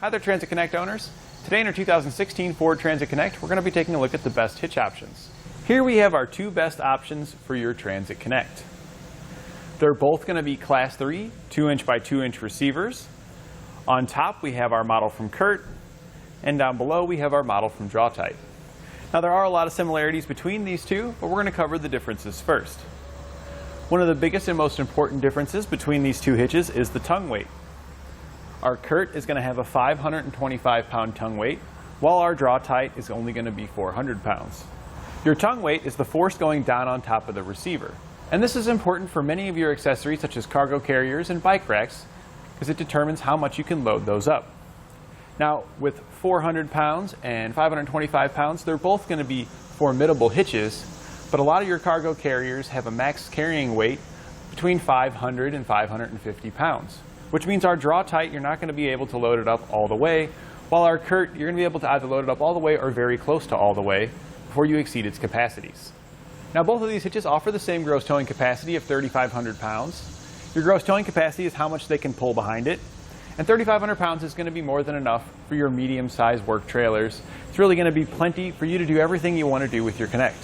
Hi there, Transit Connect owners. Today in our 2016 Ford Transit Connect, we're going to be taking a look at the best hitch options. Here we have our two best options for your Transit Connect. They're both going to be Class 3, 2-inch by 2-inch receivers. On top we have our model from Curt, and down below we have our model from Draw-Tite. Now there are a lot of similarities between these two, but we're going to cover the differences first. One of the biggest and most important differences between these two hitches is the tongue weight. Our Curt is going to have a 525-pound tongue weight, while our Draw-Tite is only going to be 400 pounds. Your tongue weight is the force going down on top of the receiver. And this is important for many of your accessories such as cargo carriers and bike racks, because it determines how much you can load those up. Now with 400 pounds and 525 pounds, they're both going to be formidable hitches, but a lot of your cargo carriers have a max carrying weight between 500 and 550 pounds. Which means our Draw-Tite, you're not going to be able to load it up all the way, while our Curt, you're going to be able to either load it up all the way or very close to all the way before you exceed its capacities. Now both of these hitches offer the same gross towing capacity of 3,500 pounds. Your gross towing capacity is how much they can pull behind it, and 3,500 pounds is going to be more than enough for your medium-sized work trailers. It's really going to be plenty for you to do everything you want to do with your Connect.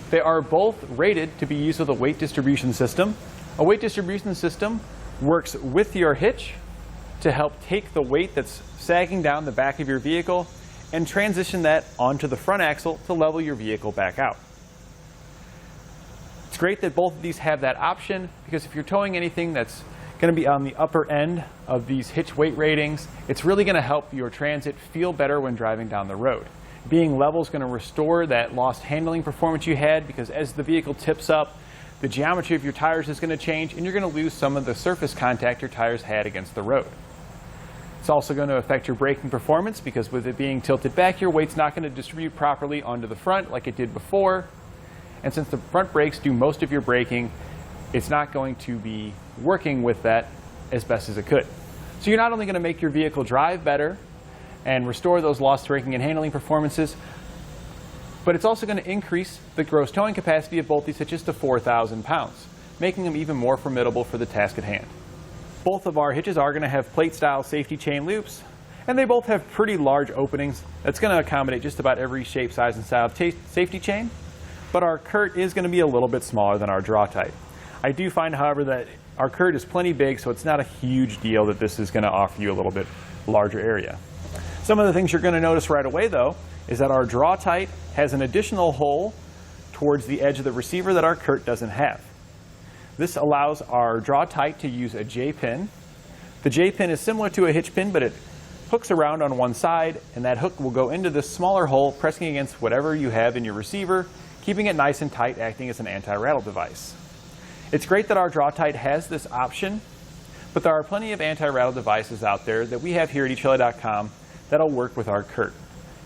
They are both rated to be used with a weight distribution system. A weight distribution system works with your hitch to help take the weight that's sagging down the back of your vehicle and transition that onto the front axle to level your vehicle back out. It's great that both of these have that option, because if you're towing anything that's going to be on the upper end of these hitch weight ratings, it's really going to help your Transit feel better when driving down the road. Being level is going to restore that lost handling performance you had, because as the vehicle tips up, the geometry of your tires is going to change, and you're going to lose some of the surface contact your tires had against the road. It's also going to affect your braking performance, because with it being tilted back, your weight's not going to distribute properly onto the front like it did before. And since the front brakes do most of your braking, it's not going to be working with that as best as it could. So you're not only going to make your vehicle drive better and restore those lost braking and handling performances, but it's also going to increase the gross towing capacity of both these hitches to 4,000 pounds, making them even more formidable for the task at hand. Both of our hitches are going to have plate-style safety chain loops, and they both have pretty large openings that's going to accommodate just about every shape, size, and style of safety chain, but our Curt is going to be a little bit smaller than our Draw-Tite. I do find, however, that our Curt is plenty big, so it's not a huge deal that this is going to offer you a little bit larger area. Some of the things you're going to notice right away, though, is that our Draw-Tite has an additional hole towards the edge of the receiver that our Curt doesn't have. This allows our Draw-Tite to use a J-pin. The J-pin is similar to a hitch pin, but it hooks around on one side, and that hook will go into this smaller hole, pressing against whatever you have in your receiver, keeping it nice and tight, acting as an anti-rattle device. It's great that our Draw-Tite has this option, but there are plenty of anti-rattle devices out there that we have here at etrailer.com that'll work with our Curt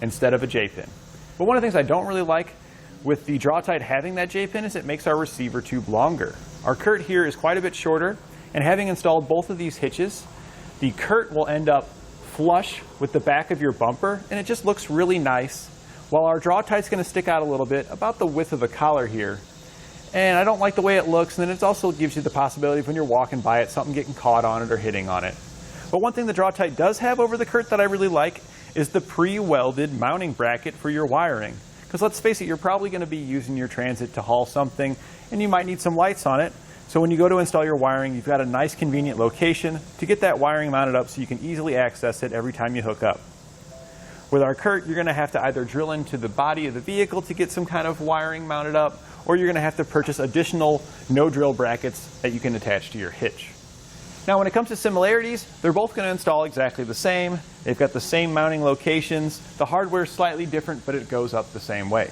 instead of a J-pin. But one of the things I don't really like with the Draw-Tite having that J-pin is it makes our receiver tube longer. Our Curt here is quite a bit shorter, and having installed both of these hitches, the Curt will end up flush with the back of your bumper, and it just looks really nice, while our Draw-Tite's going to stick out a little bit, about the width of the collar here. And I don't like the way it looks, and then it also gives you the possibility of when you're walking by it, something getting caught on it or hitting on it. But one thing the Draw-Tite does have over the Curt that I really like is the pre-welded mounting bracket for your wiring. Because let's face it, you're probably going to be using your Transit to haul something, and you might need some lights on it. So when you go to install your wiring, you've got a nice convenient location to get that wiring mounted up so you can easily access it every time you hook up. With our Curt, you're going to have to either drill into the body of the vehicle to get some kind of wiring mounted up, or you're going to have to purchase additional no-drill brackets that you can attach to your hitch. Now when it comes to similarities, they're both going to install exactly the same. They've got the same mounting locations. The hardware is slightly different, but it goes up the same way.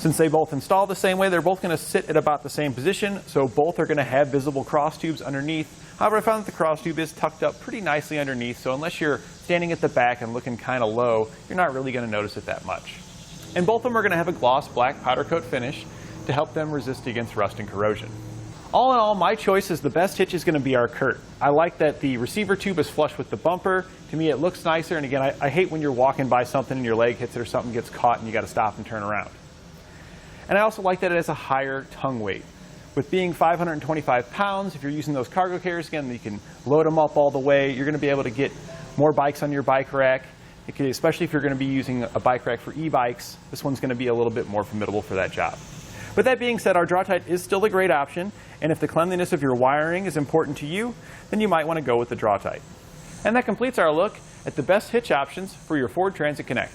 Since they both install the same way, they're both going to sit at about the same position, so both are going to have visible cross tubes underneath. However, I found that the cross tube is tucked up pretty nicely underneath, so unless you're standing at the back and looking kind of low, you're not really going to notice it that much. And both of them are going to have a gloss black powder coat finish to help them resist against rust and corrosion. All in all, my choice is the best hitch is going to be our Curt. I like that the receiver tube is flush with the bumper. To me, it looks nicer, and again, I hate when you're walking by something and your leg hits it or something gets caught and you got to stop and turn around. And I also like that it has a higher tongue weight. With being 525 pounds, if you're using those cargo carriers, again, you can load them up all the way. You're going to be able to get more bikes on your bike rack. Especially if you're going to be using a bike rack for e-bikes, this one's going to be a little bit more formidable for that job. With that being said, our Draw-Tite is still a great option, and if the cleanliness of your wiring is important to you, then you might want to go with the Draw-Tite. And that completes our look at the best hitch options for your Ford Transit Connect.